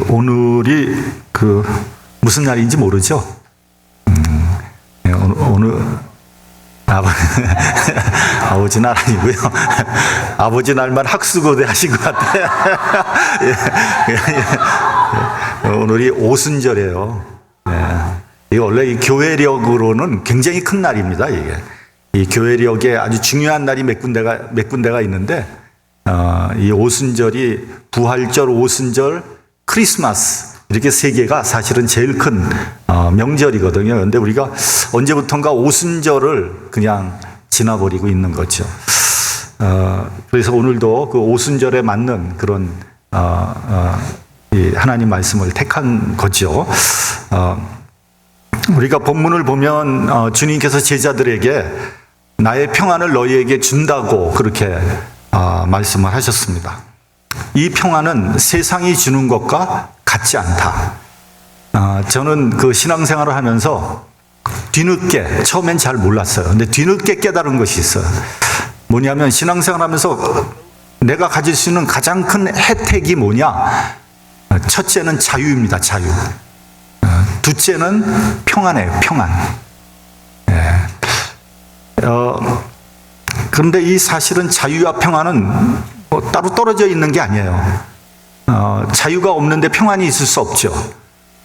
오늘이 무슨 날인지 모르죠? 네, 오늘 아버지 날 아니고요. 아버지 날만 학수고대 하신 것 같아요. 오늘이 오순절이에요. 이게 원래 이 교회력으로는 굉장히 큰 날입니다. 이게 이 교회력에 아주 중요한 날이 몇 군데가 있는데, 이 오순절이 부활절, 오순절, 크리스마스 이렇게 세 개가 사실은 제일 큰 명절이거든요. 그런데 우리가 언제부턴가 오순절을 그냥 지나버리고 있는 거죠. 그래서 오늘도 그 오순절에 맞는 그런 이 하나님 말씀을 택한 거죠. 우리가 본문을 보면 주님께서 제자들에게 나의 평안을 너희에게 준다고 그렇게 말씀을 하셨습니다. 이 평안은 세상이 주는 것과 같지 않다. 저는 그 신앙생활을 하면서 뒤늦게, 처음엔 잘 몰랐어요. 근데 뒤늦게 깨달은 것이 있어요. 뭐냐면 신앙생활 하면서 내가 가질 수 있는 가장 큰 혜택이 뭐냐? 첫째는 자유입니다. 자유. 둘째는 평안이에요. 평안. 그런데 이 사실은 자유와 평안은 따로 떨어져 있는 게 아니에요. 자유가 없는데 평안이 있을 수 없죠.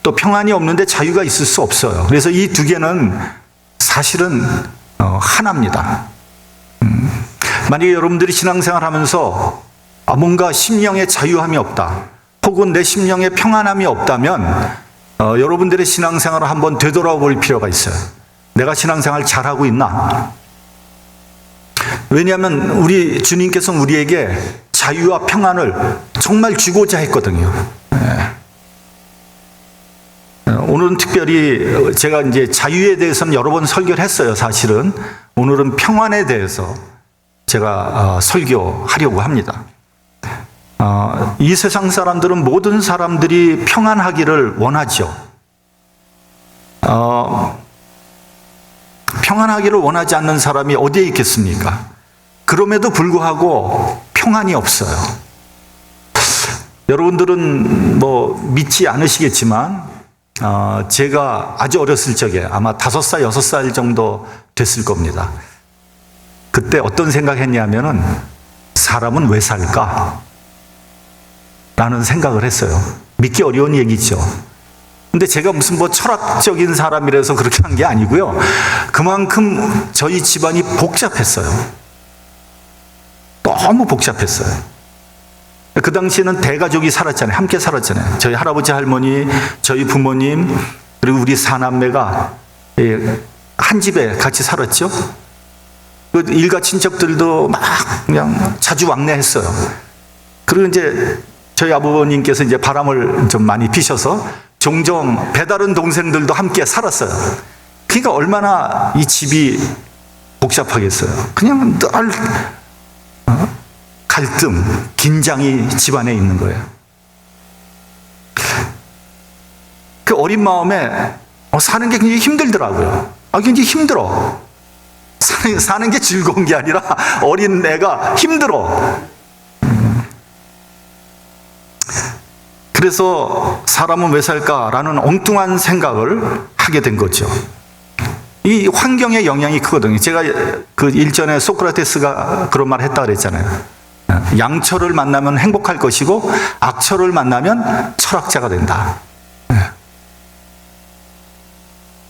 또 평안이 없는데 자유가 있을 수 없어요. 그래서 이 두 개는 사실은 하나입니다. 만약에 여러분들이 신앙생활 하면서 뭔가 심령의 자유함이 없다, 혹은 내 심령의 평안함이 없다면 여러분들의 신앙생활을 한번 되돌아볼 필요가 있어요. 내가 신앙생활 잘하고 있나? 왜냐하면 우리 주님께서는 우리에게 자유와 평안을 정말 주고자 했거든요. 오늘은 특별히 제가 이제 자유에 대해서는 여러 번 설교를 했어요. 사실은 오늘은 평안에 대해서 제가 설교하려고 합니다. 이 세상 사람들은 모든 사람들이 평안하기를 원하죠. 평안하기를 원하지 않는 사람이 어디에 있겠습니까? 그럼에도 불구하고 평안이 없어요. 여러분들은 믿지 않으시겠지만 제가 아주 어렸을 적에 아마 5살, 6살 정도 됐을 겁니다. 그때 어떤 생각했냐면은 사람은 왜 살까? 라는 생각을 했어요. 믿기 어려운 얘기죠. 근데 제가 무슨 철학적인 사람이라서 그렇게 한 게 아니고요. 그만큼 저희 집안이 복잡했어요. 너무 복잡했어요. 그 당시에는 대가족이 살았잖아요. 함께 살았잖아요. 저희 할아버지, 할머니, 저희 부모님, 그리고 우리 사남매가 한 집에 같이 살았죠. 그 일가 친척들도 막 그냥 자주 왕래했어요. 그리고 이제 저희 아버님께서 이제 바람을 좀 많이 피셔서 종종 배다른 동생들도 함께 살았어요. 그러니까 얼마나 이 집이 복잡하겠어요. 그냥 늘 갈등, 긴장이 집안에 있는 거예요. 그 어린 마음에 사는 게 굉장히 힘들더라고요. 굉장히 힘들어. 사는 게 즐거운 게 아니라 어린 애가 힘들어. 그래서 사람은 왜 살까라는 엉뚱한 생각을 하게 된 거죠. 이 환경의 영향이 크거든요. 제가 그 일전에 소크라테스가 그런 말을 했다 그랬잖아요. 양철을 만나면 행복할 것이고 악철을 만나면 철학자가 된다.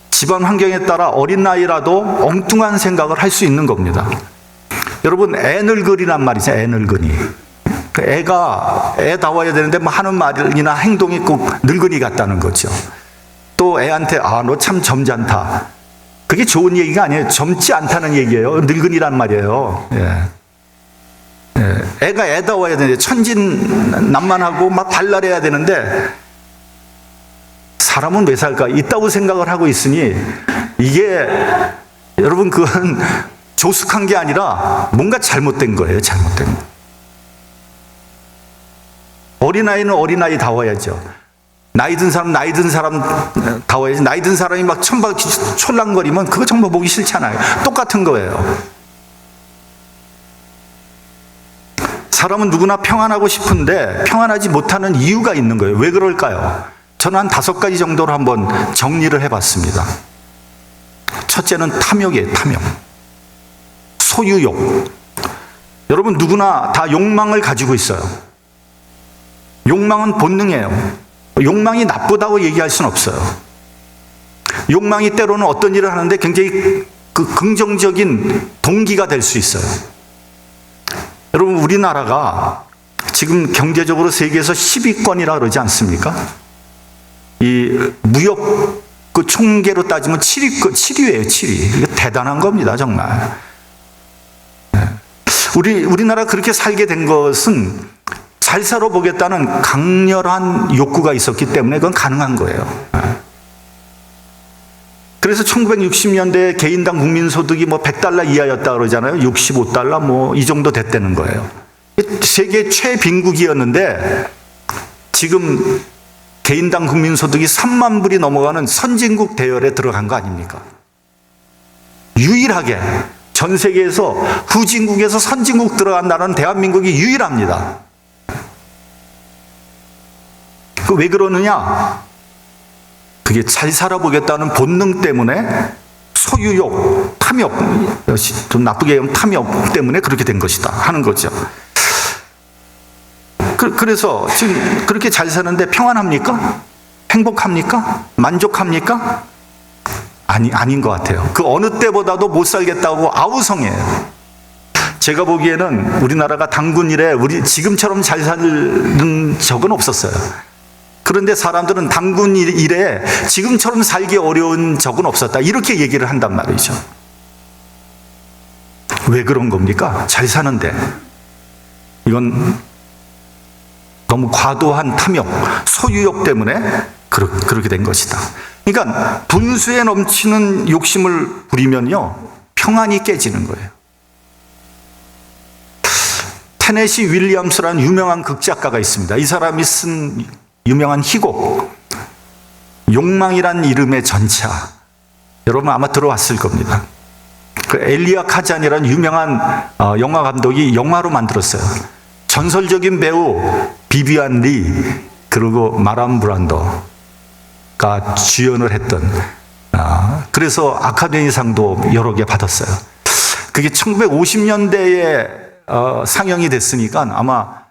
집안 환경에 따라 어린 나이라도 엉뚱한 생각을 할 수 있는 겁니다. 여러분, 애늙은이란 말이죠. 애늙은이. 애다워야 되는데 하는 말이나 행동이 꼭 늙은이 같다는 거죠. 또 애한테 너 참 점잖다. 그게 좋은 얘기가 아니에요. 젊지 않다는 얘기예요. 늙은이란 말이에요. 애가 애다워야 되는데 천진난만하고 막 발랄해야 되는데 사람은 왜 살까? 있다고 생각을 하고 있으니 이게 여러분 그건 조숙한 게 아니라 뭔가 잘못된 거예요. 잘못된 거. 어린아이는 어린아이다워야죠. 나이 든 사람 다워야지. 나이 든 사람이 막 촐랑거리면 그거 정말 보기 싫잖아요. 똑같은 거예요. 사람은 누구나 평안하고 싶은데 평안하지 못하는 이유가 있는 거예요. 왜 그럴까요? 저는 한 5가지 정도로 한번 정리를 해봤습니다. 첫째는 탐욕이에요. 탐욕. 소유욕. 여러분 누구나 다 욕망을 가지고 있어요. 욕망은 본능이에요. 욕망이 나쁘다고 얘기할 수는 없어요. 욕망이 때로는 어떤 일을 하는데 굉장히 긍정적인 동기가 될 수 있어요. 여러분 우리나라가 지금 경제적으로 세계에서 10위권이라 그러지 않습니까? 이 무역 총계로 따지면 7위예요. 7위. 이거 대단한 겁니다, 정말. 우리나라 그렇게 살게 된 것은 잘 살아보겠다는 강렬한 욕구가 있었기 때문에 그건 가능한 거예요. 그래서 1960년대 개인당 국민소득이 뭐 $100 이하였다 그러잖아요. 65달러 뭐 이 정도 됐다는 거예요. 세계 최빈국이었는데 지금 개인당 국민소득이 3만 불이 넘어가는 선진국 대열에 들어간 거 아닙니까? 유일하게 전 세계에서 후진국에서 선진국 들어간 나라는 대한민국이 유일합니다. 왜 그러느냐? 그게 잘 살아보겠다는 본능 때문에 소유욕, 탐욕, 좀 나쁘게 하면 탐욕 때문에 그렇게 된 것이다 하는 거죠. 그래서 지금 그렇게 잘 사는데 평안합니까? 행복합니까? 만족합니까? 아닌 것 같아요. 그 어느 때보다도 못 살겠다고 아우성해요. 제가 보기에는 우리나라가 단군 이래 지금처럼 잘 사는 적은 없었어요. 그런데 사람들은 단군 이래 지금처럼 살기 어려운 적은 없었다. 이렇게 얘기를 한단 말이죠. 왜 그런 겁니까? 잘 사는데. 이건 너무 과도한 탐욕, 소유욕 때문에 그렇게 된 것이다. 그러니까 분수에 넘치는 욕심을 부리면요, 평안이 깨지는 거예요. 테네시 윌리엄스라는 유명한 극작가가 있습니다. 이 사람이 쓴 유명한 희곡, 욕망이란 이름의 전차. 여러분 아마 들어왔을 겁니다. 그 엘리아 카잔이라는 유명한 영화 감독이 영화로 만들었어요. 전설적인 배우 비비안 리 그리고 마람 브란도가 주연을 했던, 그래서 아카데미상도 여러 개 받았어요. 그게 1950년대에 상영이 됐으니까 아마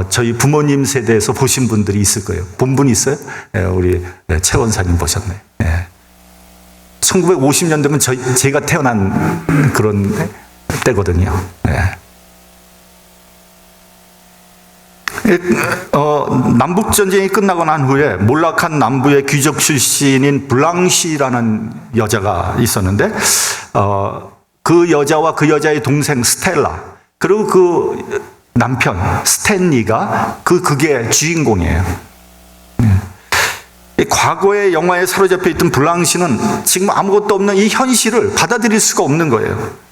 저희 부모님 세대에서 보신 분들이 있을 거예요. 본 분 있어요? 네, 우리 최 원사님 보셨네. 네. 1950년대면 제가 태어난 그런 때거든요. 네. 남북전쟁이 끝나고 난 후에 몰락한 남부의 귀족 출신인 블랑시라는 여자가 있었는데, 그 여자와 그 여자의 동생 스텔라, 그리고 그 남편 스탠리가 극의 주인공이에요. 과거의 영화에 사로잡혀 있던 블랑시는 지금 아무것도 없는 이 현실을 받아들일 수가 없는 거예요.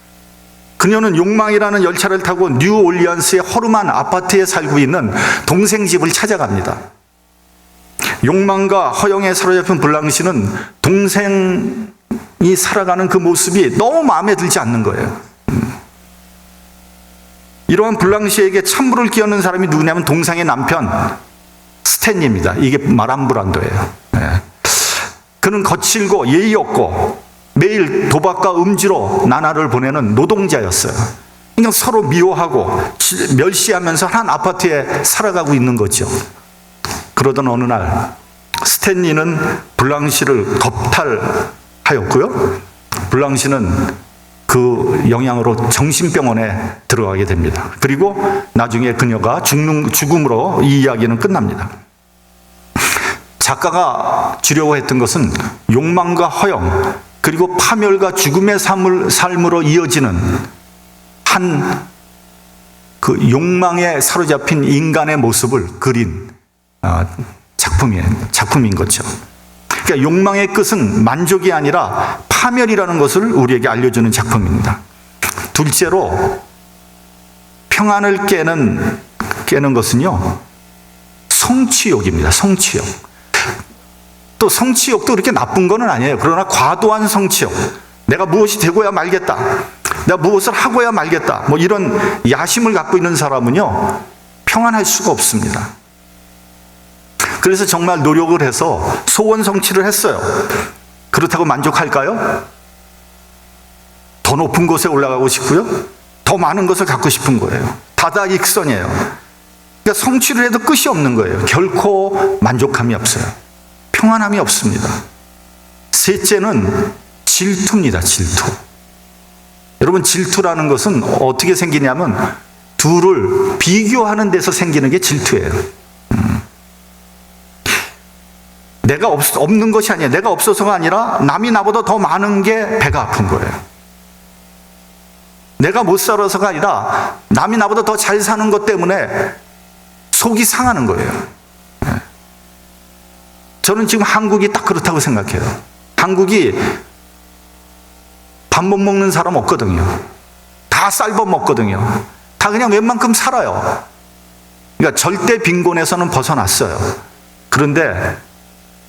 그녀는 욕망이라는 열차를 타고 뉴올리언스의 허름한 아파트에 살고 있는 동생 집을 찾아갑니다. 욕망과 허영에 사로잡힌 블랑시는 동생이 살아가는 그 모습이 너무 마음에 들지 않는 거예요. 이러한 블랑시에게 찬물을 끼얹는 사람이 누구냐면 동생의 남편 스탠리입니다. 이게 마람 브란도예요. 네. 그는 거칠고 예의 없고 매일 도박과 음주로 나날을 보내는 노동자였어요. 그냥 서로 미워하고 멸시하면서 한 아파트에 살아가고 있는 거죠. 그러던 어느 날 스탠리는 블랑시를 겁탈하였고요. 블랑시는 그 영향으로 정신병원에 들어가게 됩니다. 그리고 나중에 그녀가 죽음으로 이 이야기는 끝납니다. 작가가 주려고 했던 것은 욕망과 허영, 그리고 파멸과 죽음의 삶으로 이어지는 한 그 욕망에 사로잡힌 인간의 모습을 그린 작품인 거죠. 그러니까 욕망의 끝은 만족이 아니라 파멸이라는 것을 우리에게 알려주는 작품입니다. 둘째로 평안을 깨는 것은요, 성취욕입니다. 성취욕. 또 성취욕도 그렇게 나쁜 건 아니에요. 그러나 과도한 성취욕, 내가 무엇이 되고야 말겠다, 내가 무엇을 하고야 말겠다, 뭐 이런 야심을 갖고 있는 사람은요, 평안할 수가 없습니다. 그래서 정말 노력을 해서 소원 성취를 했어요. 그렇다고 만족할까요? 더 높은 곳에 올라가고 싶고요, 더 많은 것을 갖고 싶은 거예요. 다다익선이에요. 그러니까 성취를 해도 끝이 없는 거예요. 결코 만족함이 없어요. 평안함이 없습니다. 셋째는 질투입니다. 질투. 여러분, 질투라는 것은 어떻게 생기냐면 둘을 비교하는 데서 생기는 게 질투예요. 내가 없는 것이 아니에요. 내가 없어서가 아니라 남이 나보다 더 많은 게 배가 아픈 거예요. 내가 못 살아서가 아니라 남이 나보다 더 잘 사는 것 때문에 속이 상하는 거예요. 저는 지금 한국이 딱 그렇다고 생각해요. 한국이 밥 못 먹는 사람 없거든요. 다 쌀밥 먹거든요. 다 그냥 웬만큼 살아요. 그러니까 절대 빈곤에서는 벗어났어요. 그런데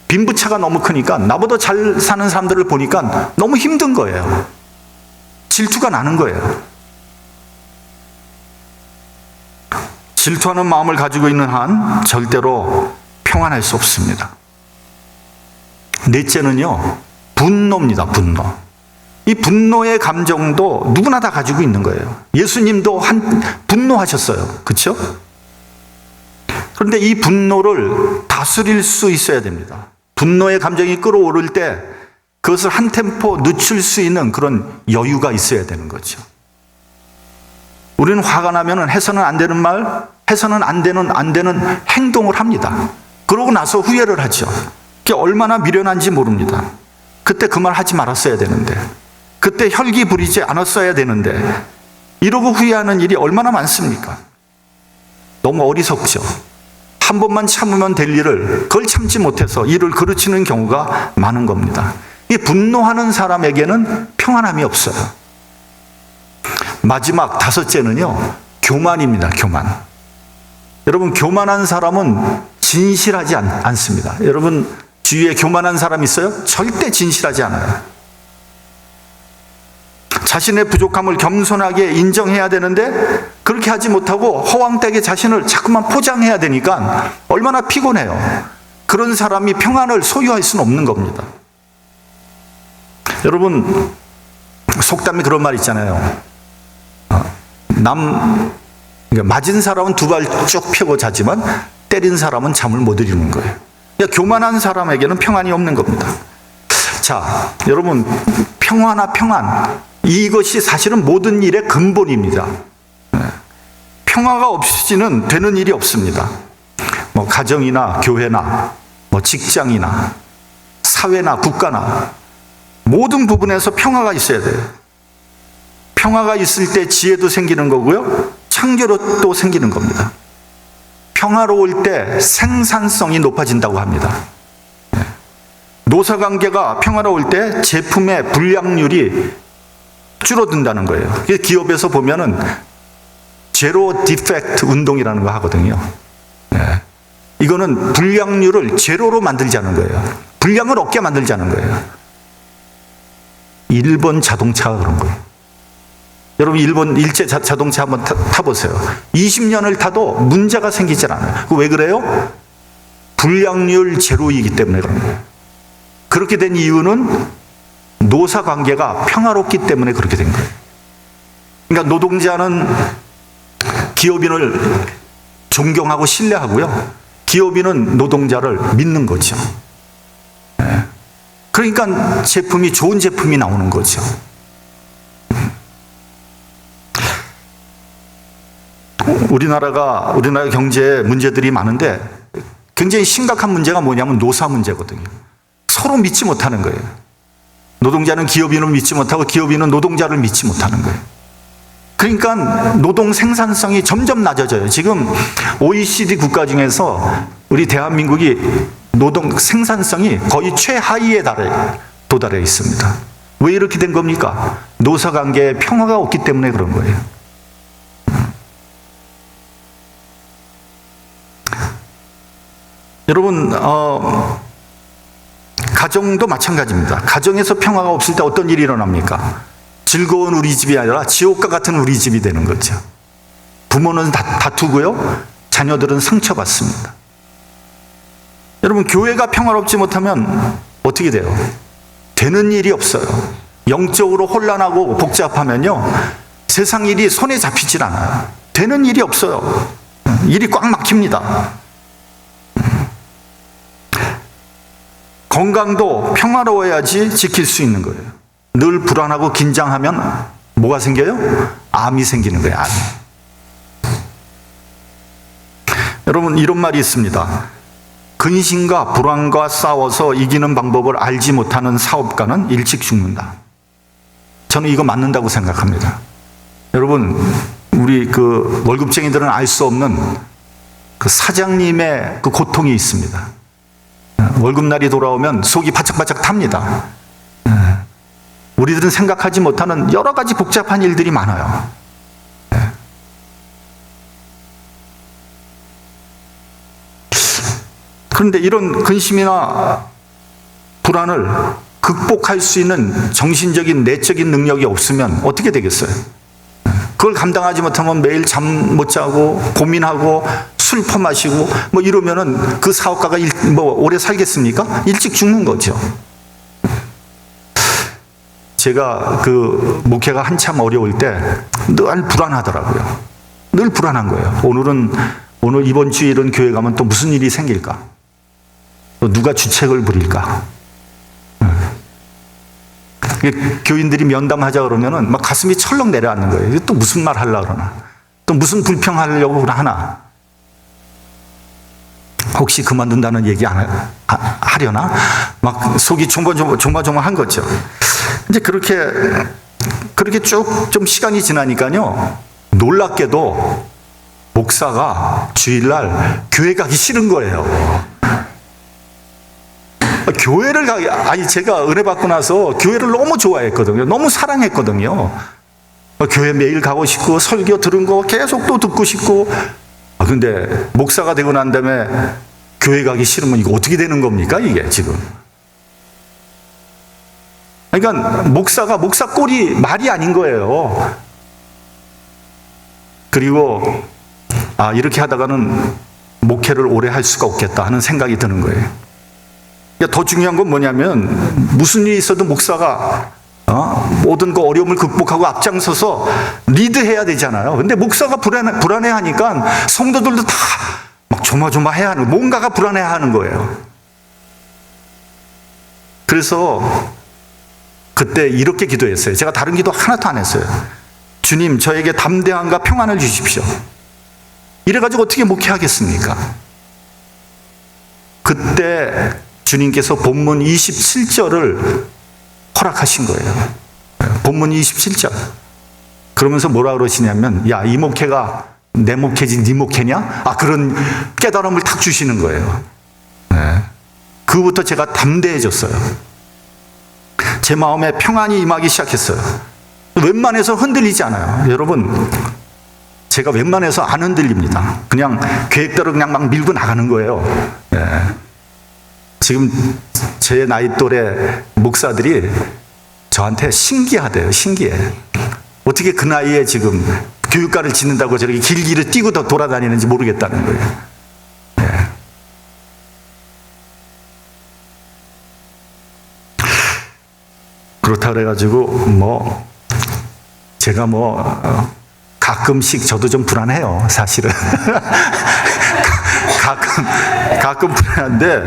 빈부차가 너무 크니까 나보다 잘 사는 사람들을 보니까 너무 힘든 거예요. 질투가 나는 거예요. 질투하는 마음을 가지고 있는 한 절대로 평안할 수 없습니다. 넷째는요, 분노입니다. 분노. 이 분노의 감정도 누구나 다 가지고 있는 거예요. 예수님도 분노하셨어요. 그렇죠? 그런데 이 분노를 다스릴 수 있어야 됩니다. 분노의 감정이 끌어오를 때 그것을 한 템포 늦출 수 있는 그런 여유가 있어야 되는 거죠. 우리는 화가 나면 해서는 안 되는 말, 해서는 안 되는 행동을 합니다. 그러고 나서 후회를 하죠. 그게 얼마나 미련한지 모릅니다. 그때 그 말 하지 말았어야 되는데, 그때 혈기 부리지 않았어야 되는데, 이러고 후회하는 일이 얼마나 많습니까? 너무 어리석죠. 한 번만 참으면 될 일을 그걸 참지 못해서 일을 그르치는 경우가 많은 겁니다. 이 분노하는 사람에게는 평안함이 없어요. 마지막 다섯째는요, 교만입니다. 교만. 여러분, 교만한 사람은 진실하지 않습니다. 여러분 주위에 교만한 사람 있어요? 절대 진실하지 않아요. 자신의 부족함을 겸손하게 인정해야 되는데 그렇게 하지 못하고 허황되게 자신을 자꾸만 포장해야 되니까 얼마나 피곤해요. 그런 사람이 평안을 소유할 수는 없는 겁니다. 여러분, 속담에 그런 말 있잖아요. 맞은 사람은 두 발 쭉 펴고 자지만 때린 사람은 잠을 못 이루는 거예요. 그러니까 교만한 사람에게는 평안이 없는 겁니다. 자, 여러분, 평화나 평안, 이것이 사실은 모든 일의 근본입니다. 평화가 없이는 되는 일이 없습니다. 뭐 가정이나 교회나 뭐 직장이나 사회나 국가나 모든 부분에서 평화가 있어야 돼요. 평화가 있을 때 지혜도 생기는 거고요, 창조력도 생기는 겁니다. 평화로울 때 생산성이 높아진다고 합니다. 노사관계가 평화로울 때 제품의 불량률이 줄어든다는 거예요. 그래서 기업에서 보면은 제로 디펙트 운동이라는 거 하거든요. 이거는 불량률을 제로로 만들자는 거예요. 불량을 없게 만들자는 거예요. 일본 자동차가 그런 거예요. 여러분, 일본 일제 자동차 한번 타보세요. 20년을 타도 문제가 생기질 않아요. 왜 그래요? 불량률 제로이기 때문에 그런 거예요. 그렇게 된 이유는 노사 관계가 평화롭기 때문에 그렇게 된 거예요. 그러니까 노동자는 기업인을 존경하고 신뢰하고요, 기업인은 노동자를 믿는 거죠. 그러니까 제품이 좋은 제품이 나오는 거죠. 우리나라 경제에 문제들이 많은데 굉장히 심각한 문제가 뭐냐면 노사 문제거든요. 서로 믿지 못하는 거예요. 노동자는 기업인을 믿지 못하고 기업인은 노동자를 믿지 못하는 거예요. 그러니까 노동 생산성이 점점 낮아져요. 지금 OECD 국가 중에서 우리 대한민국이 노동 생산성이 거의 최하위에 도달해 있습니다. 왜 이렇게 된 겁니까? 노사관계에 평화가 없기 때문에 그런 거예요. 여러분, 가정도 마찬가지입니다. 가정에서 평화가 없을 때 어떤 일이 일어납니까? 즐거운 우리 집이 아니라 지옥과 같은 우리 집이 되는 거죠. 부모는 다투고요. 자녀들은 상처받습니다. 여러분, 교회가 평화롭지 못하면 어떻게 돼요? 되는 일이 없어요. 영적으로 혼란하고 복잡하면요, 세상 일이 손에 잡히질 않아요. 되는 일이 없어요. 일이 꽉 막힙니다. 건강도 평화로워야지 지킬 수 있는 거예요. 늘 불안하고 긴장하면 뭐가 생겨요? 암이 생기는 거예요. 암이. 여러분, 이런 말이 있습니다. 근심과 불안과 싸워서 이기는 방법을 알지 못하는 사업가는 일찍 죽는다. 저는 이거 맞는다고 생각합니다. 여러분, 우리 그 월급쟁이들은 알 수 없는 그 사장님의 그 고통이 있습니다. 월급날이 돌아오면 속이 바짝바짝 탑니다. 우리들은 생각하지 못하는 여러 가지 복잡한 일들이 많아요. 그런데 이런 근심이나 불안을 극복할 수 있는 정신적인, 내적인 능력이 없으면 어떻게 되겠어요? 그걸 감당하지 못하면 매일 잠 못 자고 고민하고 술 퍼마시고 뭐 이러면은 그 사업가가 오래 살겠습니까? 일찍 죽는 거죠. 제가 그 목회가 한참 어려울 때 늘 불안하더라고요. 늘 불안한 거예요. 오늘 이번 주일은 교회 가면 또 무슨 일이 생길까? 또 누가 주책을 부릴까? 교인들이 면담하자 그러면은 막 가슴이 철렁 내려앉는 거예요. 또 무슨 말 하려고 그러나? 또 무슨 불평하려고 하나? 혹시 그만둔다는 얘기 하려나? 막 속이 조마조마한 거죠. 이제 그렇게 쭉 좀 시간이 지나니까요, 놀랍게도 목사가 주일날 교회 가기 싫은 거예요. 교회를 제가 은혜 받고 나서 교회를 너무 좋아했거든요. 너무 사랑했거든요. 교회 매일 가고 싶고, 설교 들은 거 계속 또 듣고 싶고. 근데 목사가 되고 난 다음에 교회 가기 싫으면 이거 어떻게 되는 겁니까, 이게 지금? 그러니까 목사 꼴이 말이 아닌 거예요. 그리고 이렇게 하다가는 목회를 오래 할 수가 없겠다 하는 생각이 드는 거예요. 더 중요한 건 뭐냐면, 무슨 일이 있어도 목사가 모든 그 어려움을 극복하고 앞장서서 리드해야 되잖아요. 근데 목사가 불안해하니까 성도들도 다 막 조마조마해하는, 뭔가가 불안해하는 거예요. 그래서 그때 이렇게 기도했어요. 제가 다른 기도 하나도 안 했어요. 주님, 저에게 담대함과 평안을 주십시오. 이래가지고 어떻게 목회하겠습니까? 그때 주님께서 본문 27절을 허락하신 거예요. 본문 27절. 그러면서 뭐라 그러시냐면, 야, 이 목회가 내 목회지 네 목회냐? 그런 깨달음을 탁 주시는 거예요. 그부터 제가 담대해졌어요. 제 마음에 평안이 임하기 시작했어요. 웬만해서 흔들리지 않아요. 여러분, 제가 웬만해서 안 흔들립니다. 그냥 계획대로 그냥 막 밀고 나가는 거예요. 지금 제 나이 또래 목사들이 저한테 신기하대요. 신기해. 어떻게 그 나이에 지금 교육과를 짓는다고 저렇게 길길을 뛰고 돌아다니는지 모르겠다는 거예요. 그렇다 그래가지고 제가 가끔씩 저도 좀 불안해요, 사실은. 가끔 불안한데,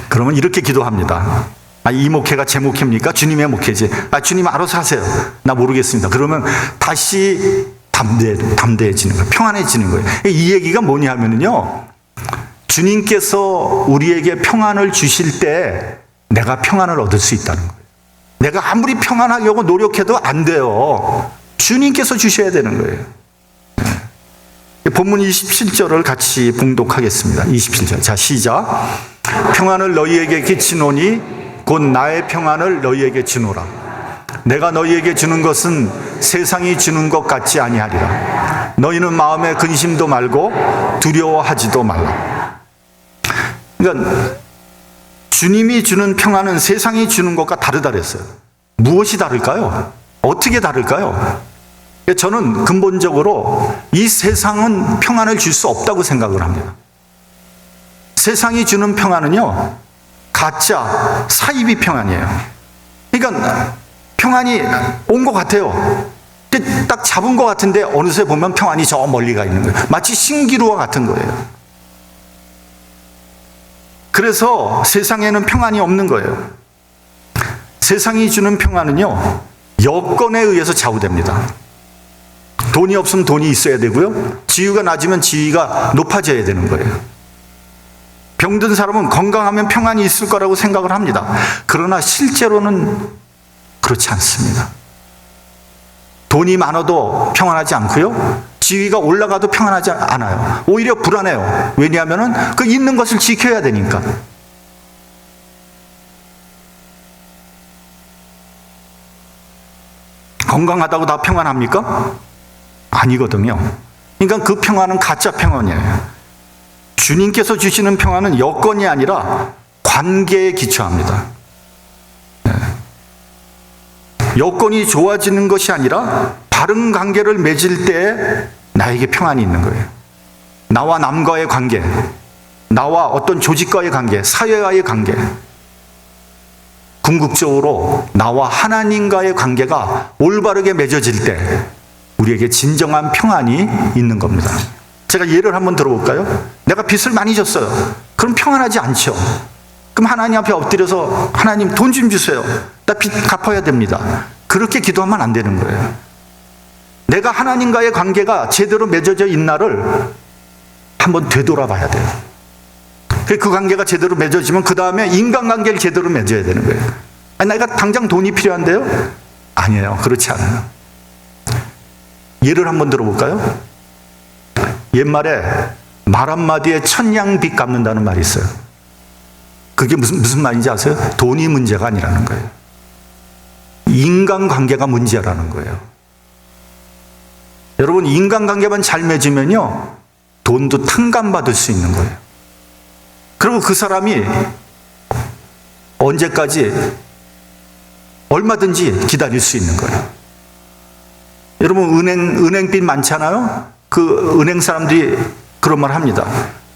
그러면 이렇게 기도합니다. 이 목회가 제 목회입니까? 주님의 목회지. 주님 알아서 하세요. 나 모르겠습니다. 그러면 다시 담대해지는 거예요. 평안해지는 거예요. 이 얘기가 뭐냐 하면요, 주님께서 우리에게 평안을 주실 때 내가 평안을 얻을 수 있다는 거예요. 내가 아무리 평안하려고 노력해도 안 돼요. 주님께서 주셔야 되는 거예요. 본문 27절을 같이 봉독하겠습니다. 27절. 자, 시작. 평안을 너희에게 끼치노니 곧 나의 평안을 너희에게 주노라. 내가 너희에게 주는 것은 세상이 주는 것 같지 아니하리라. 너희는 마음에 근심도 말고 두려워하지도 말라. 그러니까 주님이 주는 평안은 세상이 주는 것과 다르다 그랬어요. 무엇이 다를까요? 어떻게 다를까요? 저는 근본적으로 이 세상은 평안을 줄 수 없다고 생각을 합니다. 세상이 주는 평안은요, 가짜, 사이비 평안이에요. 그러니까 평안이 온 것 같아요. 딱 잡은 것 같은데 어느새 보면 평안이 저 멀리 가 있는 거예요. 마치 신기루와 같은 거예요. 그래서 세상에는 평안이 없는 거예요. 세상이 주는 평안은요, 여건에 의해서 좌우됩니다. 돈이 없으면 돈이 있어야 되고요, 지위가 낮으면 지위가 높아져야 되는 거예요. 병든 사람은 건강하면 평안이 있을 거라고 생각을 합니다. 그러나 실제로는 그렇지 않습니다. 돈이 많아도 평안하지 않고요, 지위가 올라가도 평안하지 않아요. 오히려 불안해요. 왜냐하면 그 있는 것을 지켜야 되니까. 건강하다고 다 평안합니까? 아니거든요. 그러니까 그 평안은 가짜 평안이에요. 주님께서 주시는 평안은 여건이 아니라 관계에 기초합니다. 여건이 좋아지는 것이 아니라 바른 관계를 맺을 때 나에게 평안이 있는 거예요. 나와 남과의 관계, 나와 어떤 조직과의 관계, 사회와의 관계, 궁극적으로 나와 하나님과의 관계가 올바르게 맺어질 때 우리에게 진정한 평안이 있는 겁니다. 제가 예를 한번 들어볼까요? 내가 빚을 많이 졌어요. 그럼 평안하지 않죠. 그럼 하나님 앞에 엎드려서 하나님 돈 좀 주세요. 나 빚 갚아야 됩니다. 그렇게 기도하면 안 되는 거예요. 내가 하나님과의 관계가 제대로 맺어져 있나를 한번 되돌아봐야 돼요. 그 관계가 제대로 맺어지면 그 다음에 인간관계를 제대로 맺어야 되는 거예요. 아니, 내가 당장 돈이 필요한데요? 아니에요. 그렇지 않아요. 예를 한번 들어볼까요? 옛말에 말 한마디에 천냥빚 갚는다는 말이 있어요. 그게 무슨 말인지 아세요? 돈이 문제가 아니라는 거예요. 인간관계가 문제라는 거예요. 여러분, 인간관계만 잘 맺으면요, 돈도 탕감받을 수 있는 거예요. 그리고 그 사람이 언제까지 얼마든지 기다릴 수 있는 거예요. 여러분, 은행빚 많잖아요? 그 은행 사람들이 그런 말 합니다.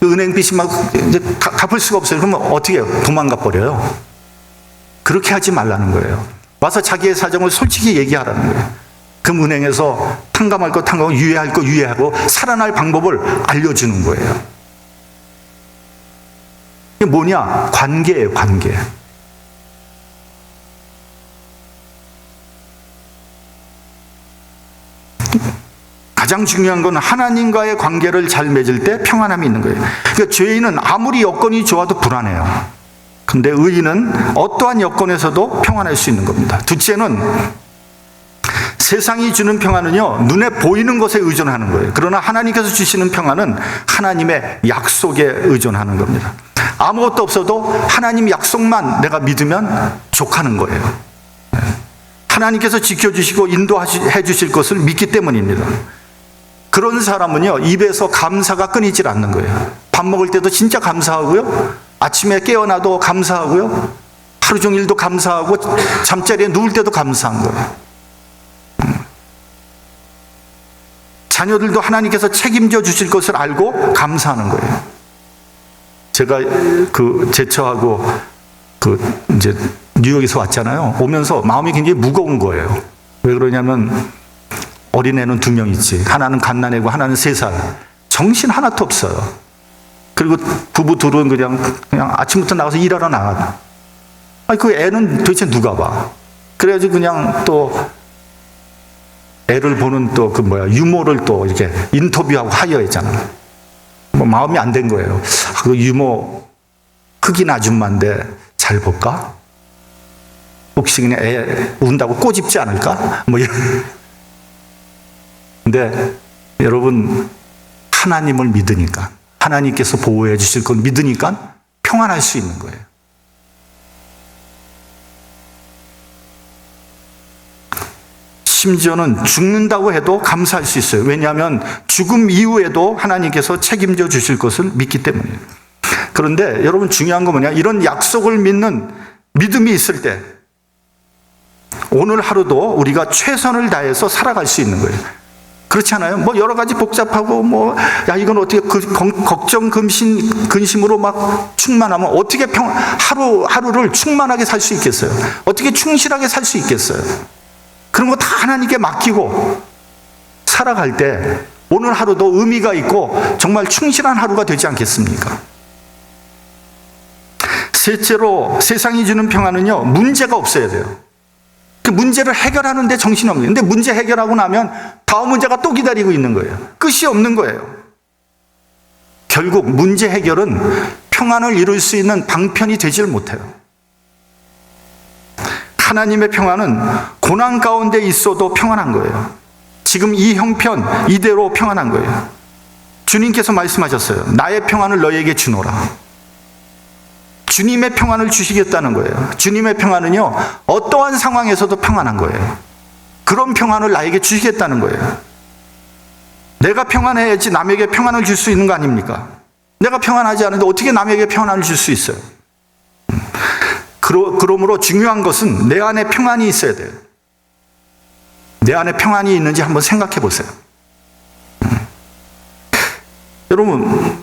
그 은행빚이 막 이제 갚을 수가 없어요. 그러면 어떻게 해요? 도망가 버려요. 그렇게 하지 말라는 거예요. 와서 자기의 사정을 솔직히 얘기하라는 거예요. 그럼 은행에서 탕감할 거 탕감하고 유예할 거 유예하고 살아날 방법을 알려주는 거예요. 이게 뭐냐? 관계예요, 관계. 가장 중요한 건 하나님과의 관계를 잘 맺을 때 평안함이 있는 거예요. 그러니까 죄인은 아무리 여건이 좋아도 불안해요. 근데 의인은 어떠한 여건에서도 평안할 수 있는 겁니다. 둘째는 세상이 주는 평안은요, 눈에 보이는 것에 의존하는 거예요. 그러나 하나님께서 주시는 평안은 하나님의 약속에 의존하는 겁니다. 아무것도 없어도 하나님 약속만 내가 믿으면 족하는 거예요. 하나님께서 지켜주시고 인도해 주실 것을 믿기 때문입니다. 그런 사람은요, 입에서 감사가 끊이질 않는 거예요. 밥 먹을 때도 진짜 감사하고요, 아침에 깨어나도 감사하고요, 하루 종일도 감사하고, 잠자리에 누울 때도 감사한 거예요. 자녀들도 하나님께서 책임져 주실 것을 알고 감사하는 거예요. 제가 제처하고 이제 뉴욕에서 왔잖아요. 오면서 마음이 굉장히 무거운 거예요. 왜 그러냐면 어린애는 2명 있지. 하나는 갓난애고 하나는 3살. 정신 하나도 없어요. 그리고 부부 둘은 그냥 아침부터 나가서 일하러 나가. 아니, 그 애는 도대체 누가 봐. 그래가지고 그냥 또 애를 보는 또 유모를 또 이렇게 인터뷰하고 하이어했잖아. 뭐 마음이 안 된 거예요. 그 유모 흑인 아줌마인데 잘 볼까? 혹시 그냥 애 운다고 꼬집지 않을까? 뭐 이런. 근데 여러분, 하나님을 믿으니까, 하나님께서 보호해 주실 걸 믿으니까 평안할 수 있는 거예요. 심지어는 죽는다고 해도 감사할 수 있어요. 왜냐하면 죽음 이후에도 하나님께서 책임져 주실 것을 믿기 때문이에요. 그런데 여러분, 중요한 건 뭐냐? 이런 약속을 믿는 믿음이 있을 때 오늘 하루도 우리가 최선을 다해서 살아갈 수 있는 거예요. 그렇지 않아요? 뭐 여러 가지 복잡하고 야 이건 어떻게 걱정 근심으로 막 충만하면 어떻게 하루를 충만하게 살 수 있겠어요? 어떻게 충실하게 살 수 있겠어요? 그런 거 다 하나님께 맡기고 살아갈 때 오늘 하루도 의미가 있고 정말 충실한 하루가 되지 않겠습니까? 셋째로 세상이 주는 평안은요, 문제가 없어야 돼요. 그 문제를 해결하는 데 정신이 없는 거예요. 근데 문제 해결하고 나면 다음 문제가 또 기다리고 있는 거예요. 끝이 없는 거예요. 결국 문제 해결은 평안을 이룰 수 있는 방편이 되질 못해요. 하나님의 평안은 고난 가운데 있어도 평안한 거예요. 지금 이 형편 이대로 평안한 거예요. 주님께서 말씀하셨어요. 나의 평안을 너에게 주노라. 주님의 평안을 주시겠다는 거예요. 주님의 평안은요, 어떠한 상황에서도 평안한 거예요. 그런 평안을 나에게 주시겠다는 거예요. 내가 평안해야지 남에게 평안을 줄 수 있는 거 아닙니까? 내가 평안하지 않은데 어떻게 남에게 평안을 줄 수 있어요? 그러므로 중요한 것은 내 안에 평안이 있어야 돼요. 내 안에 평안이 있는지 한번 생각해 보세요. 여러분,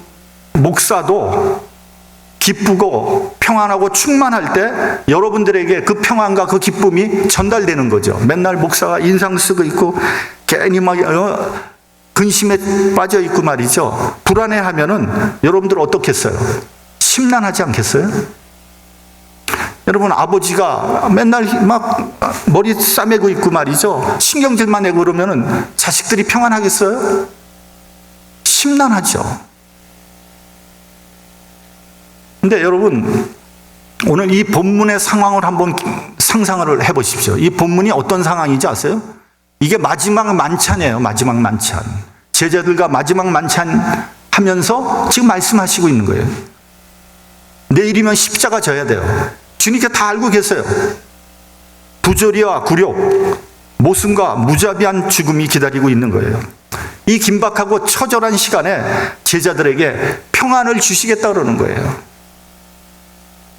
목사도 기쁘고 평안하고 충만할 때 여러분들에게 그 평안과 그 기쁨이 전달되는 거죠. 맨날 목사가 인상 쓰고 있고 괜히 막 근심에 빠져 있고 말이죠. 불안해하면은 여러분들 어떻겠어요? 심란하지 않겠어요? 여러분, 아버지가 맨날 막 머리 싸매고 있고 말이죠. 신경질만 내고 그러면은 자식들이 평안하겠어요? 심란하죠. 근데 여러분, 오늘 이 본문의 상황을 한번 상상을 해보십시오. 이 본문이 어떤 상황인지 아세요? 이게 마지막 만찬이에요. 마지막 만찬. 제자들과 마지막 만찬 하면서 지금 말씀하시고 있는 거예요. 내일이면 십자가 져야 돼요. 주님께 다 알고 계세요. 부조리와 굴욕, 모순과 무자비한 죽음이 기다리고 있는 거예요. 이 긴박하고 처절한 시간에 제자들에게 평안을 주시겠다 그러는 거예요.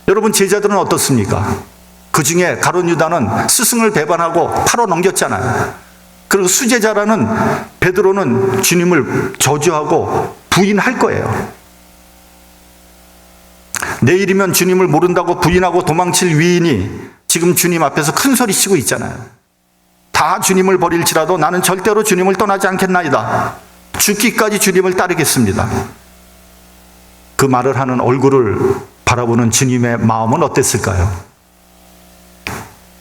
여러분, 제자들은 어떻습니까? 그 중에 가룟 유다는 스승을 배반하고 팔아 넘겼잖아요. 그리고 수제자라는 베드로는 주님을 저주하고 부인할 거예요. 내일이면 주님을 모른다고 부인하고 도망칠 위인이 지금 주님 앞에서 큰 소리 치고 있잖아요. 다 주님을 버릴지라도 나는 절대로 주님을 떠나지 않겠나이다. 죽기까지 주님을 따르겠습니다. 그 말을 하는 얼굴을 바라보는 주님의 마음은 어땠을까요?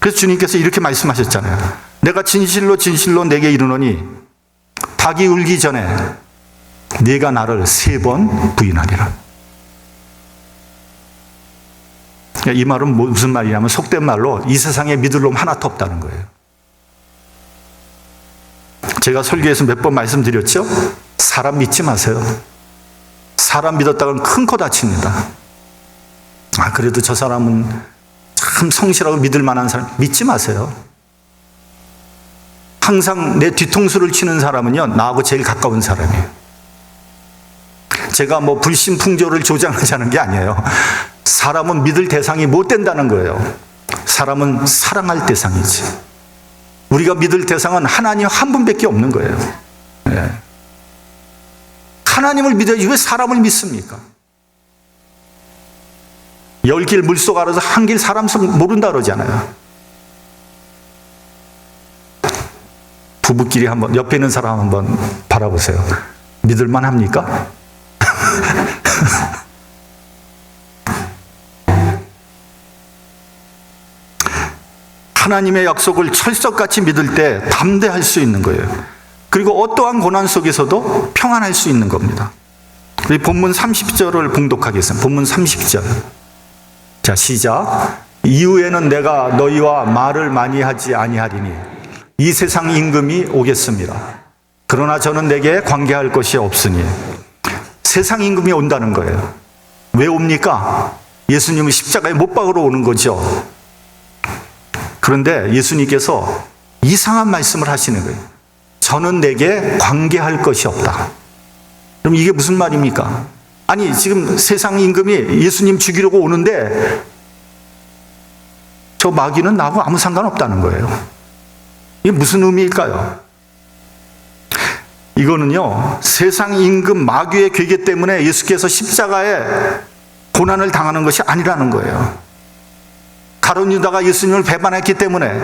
그래서 주님께서 이렇게 말씀하셨잖아요. 내가 진실로 진실로 내게 이르노니 닭이 울기 전에 네가 나를 3번 부인하리라. 이 말은 무슨 말이냐면 속된 말로 이 세상에 믿을 놈 하나도 없다는 거예요. 제가 설교에서 몇 번 말씀드렸죠? 사람 믿지 마세요. 사람 믿었다가는 큰 코 다칩니다. 그래도 저 사람은 참 성실하고 믿을 만한 사람, 믿지 마세요. 항상 내 뒤통수를 치는 사람은요, 나하고 제일 가까운 사람이에요. 제가 뭐 불신풍조를 조장하자는 게 아니에요. 사람은 믿을 대상이 못 된다는 거예요. 사람은 사랑할 대상이지. 우리가 믿을 대상은 하나님 한 분밖에 없는 거예요. 네. 하나님을 믿어야지 왜 사람을 믿습니까? 10길 물속 알아서 한 길 사람 모른다 그러잖아요. 부부끼리 한번 옆에 있는 사람 한번 바라보세요. 믿을만 합니까? 하나님의 약속을 철석같이 믿을 때 담대할 수 있는 거예요. 그리고 어떠한 고난 속에서도 평안할 수 있는 겁니다. 우리 본문 30절을 봉독하겠습니다. 본문 30절. 자, 시작. 이후에는 내가 너희와 말을 많이 하지 아니하리니 이 세상 임금이 오겠습니다. 그러나 저는 내게 관계할 것이 없으니. 세상 임금이 온다는 거예요. 왜 옵니까? 예수님은 십자가에 못 박으러 오는 거죠. 그런데 예수님께서 이상한 말씀을 하시는 거예요. 저는 내게 관계할 것이 없다. 그럼 이게 무슨 말입니까? 아니, 지금 세상 임금이 예수님 죽이려고 오는데 저 마귀는 나하고 아무 상관없다는 거예요. 이게 무슨 의미일까요? 이거는요, 세상 임금 마귀의 괴계 때문에 예수께서 십자가에 고난을 당하는 것이 아니라는 거예요. 가룟 유다가 예수님을 배반했기 때문에,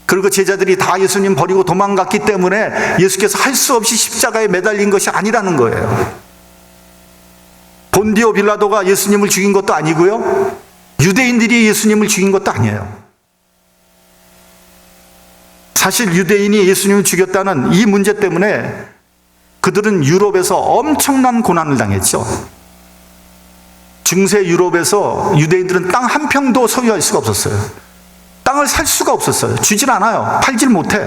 그리고 제자들이 다 예수님 버리고 도망갔기 때문에 예수께서 할 수 없이 십자가에 매달린 것이 아니라는 거예요. 본디오 빌라도가 예수님을 죽인 것도 아니고요, 유대인들이 예수님을 죽인 것도 아니에요. 사실 유대인이 예수님을 죽였다는 이 문제 때문에 그들은 유럽에서 엄청난 고난을 당했죠. 중세 유럽에서 유대인들은 땅 한 평도 소유할 수가 없었어요. 땅을 살 수가 없었어요. 주질 않아요. 팔질 못해.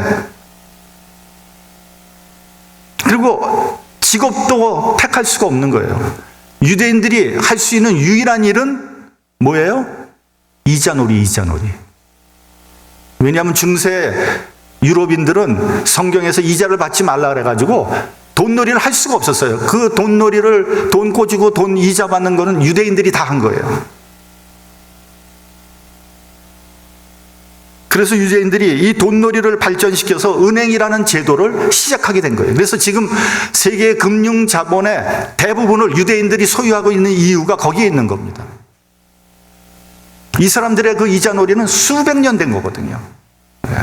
그리고 직업도 택할 수가 없는 거예요. 유대인들이 할 수 있는 유일한 일은 뭐예요? 이자놀이. 왜냐하면 중세 유럽인들은 성경에서 이자를 받지 말라 그래가지고 돈놀이를 할 수가 없었어요. 그 돈놀이를, 돈 꽂고 돈 이자 받는 거는 유대인들이 다 한 거예요. 그래서 유대인들이 이 돈놀이를 발전시켜서 은행이라는 제도를 시작하게 된 거예요. 그래서 지금 세계 금융 자본의 대부분을 유대인들이 소유하고 있는 이유가 거기에 있는 겁니다. 이 사람들의 그 이자놀이는 수백 년 된 거거든요. 네.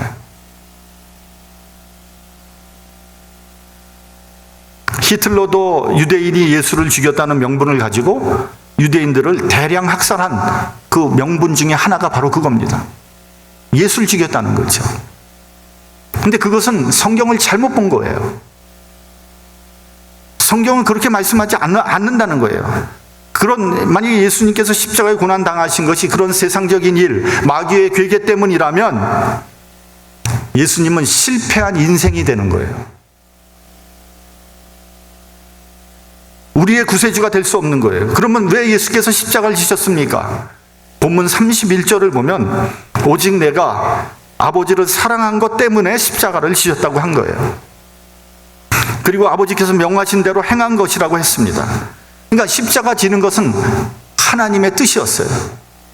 히틀러도 유대인이 예수를 죽였다는 명분을 가지고 유대인들을 대량 학살한 그 명분 중에 하나가 바로 그겁니다. 예수를 죽였다는 거죠. 근데 그것은 성경을 잘못 본 거예요. 성경은 그렇게 말씀하지 않는다는 거예요. 만약에 예수님께서 십자가에 고난 당하신 것이 그런 세상적인 일, 마귀의 괴계 때문이라면 예수님은 실패한 인생이 되는 거예요. 우리의 구세주가 될 수 없는 거예요. 그러면 왜 예수께서 십자가를 지셨습니까? 본문 31절을 보면 오직 내가 아버지를 사랑한 것 때문에 십자가를 지셨다고 한 거예요. 그리고 아버지께서 명하신 대로 행한 것이라고 했습니다. 그러니까 십자가 지는 것은 하나님의 뜻이었어요.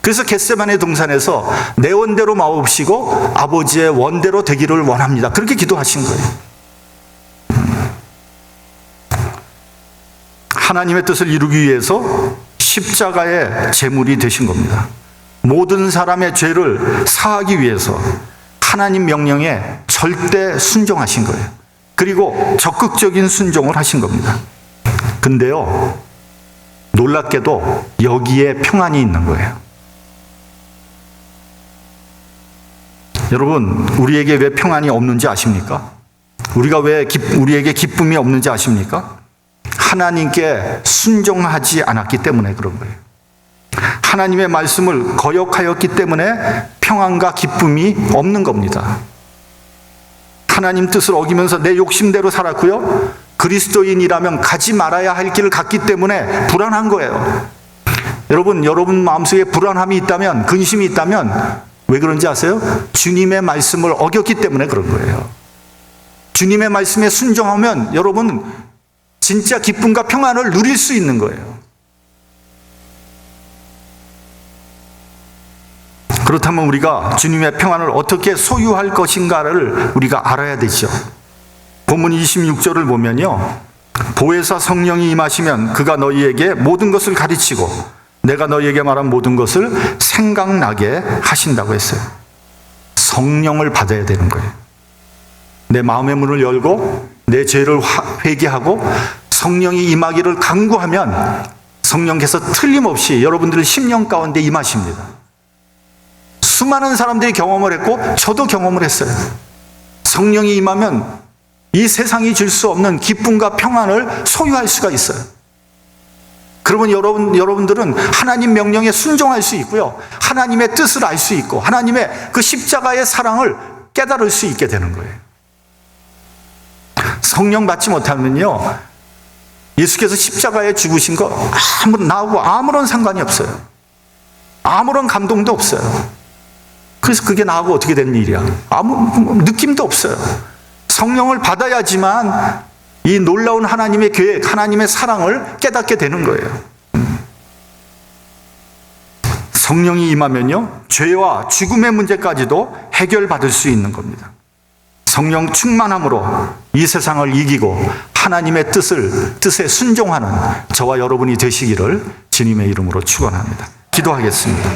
그래서 겟세마네 동산에서 내 원대로 마옵시고 아버지의 원대로 되기를 원합니다. 그렇게 기도하신 거예요. 하나님의 뜻을 이루기 위해서 십자가의 제물이 되신 겁니다. 모든 사람의 죄를 사하기 위해서 하나님 명령에 절대 순종하신 거예요. 그리고 적극적인 순종을 하신 겁니다. 근데요, 놀랍게도 여기에 평안이 있는 거예요. 여러분, 우리에게 왜 평안이 없는지 아십니까? 우리에게 기쁨이 없는지 아십니까? 하나님께 순종하지 않았기 때문에 그런 거예요. 하나님의 말씀을 거역하였기 때문에 평안과 기쁨이 없는 겁니다. 하나님 뜻을 어기면서 내 욕심대로 살았고요, 그리스도인이라면 가지 말아야 할 길을 갔기 때문에 불안한 거예요. 여러분 마음속에 불안함이 있다면, 근심이 있다면 왜 그런지 아세요? 주님의 말씀을 어겼기 때문에 그런 거예요. 주님의 말씀에 순종하면 여러분 진짜 기쁨과 평안을 누릴 수 있는 거예요. 그렇다면 우리가 주님의 평안을 어떻게 소유할 것인가를 우리가 알아야 되죠. 본문 26절을 보면요, 보혜사 성령이 임하시면 그가 너희에게 모든 것을 가르치고 내가 너희에게 말한 모든 것을 생각나게 하신다고 했어요. 성령을 받아야 되는 거예요. 내 마음의 문을 열고 내 죄를 회개하고 성령이 임하기를 간구하면 성령께서 틀림없이 여러분들의 심령 가운데 임하십니다. 수많은 사람들이 경험을 했고 저도 경험을 했어요. 성령이 임하면 이 세상이 줄 수 없는 기쁨과 평안을 소유할 수가 있어요. 그러면 여러분들은 하나님 명령에 순종할 수 있고요, 하나님의 뜻을 알 수 있고 하나님의 그 십자가의 사랑을 깨달을 수 있게 되는 거예요. 성령 받지 못하면요, 예수께서 십자가에 죽으신 거 나하고 아무런 상관이 없어요. 아무런 감동도 없어요. 그래서 그게 나하고 어떻게 된 일이야? 아무 느낌도 없어요. 성령을 받아야지만 이 놀라운 하나님의 계획, 하나님의 사랑을 깨닫게 되는 거예요. 성령이 임하면요, 죄와 죽음의 문제까지도 해결받을 수 있는 겁니다. 성령 충만함으로 이 세상을 이기고 하나님의 뜻에 순종하는 저와 여러분이 되시기를 주님의 이름으로 축원합니다. 기도하겠습니다.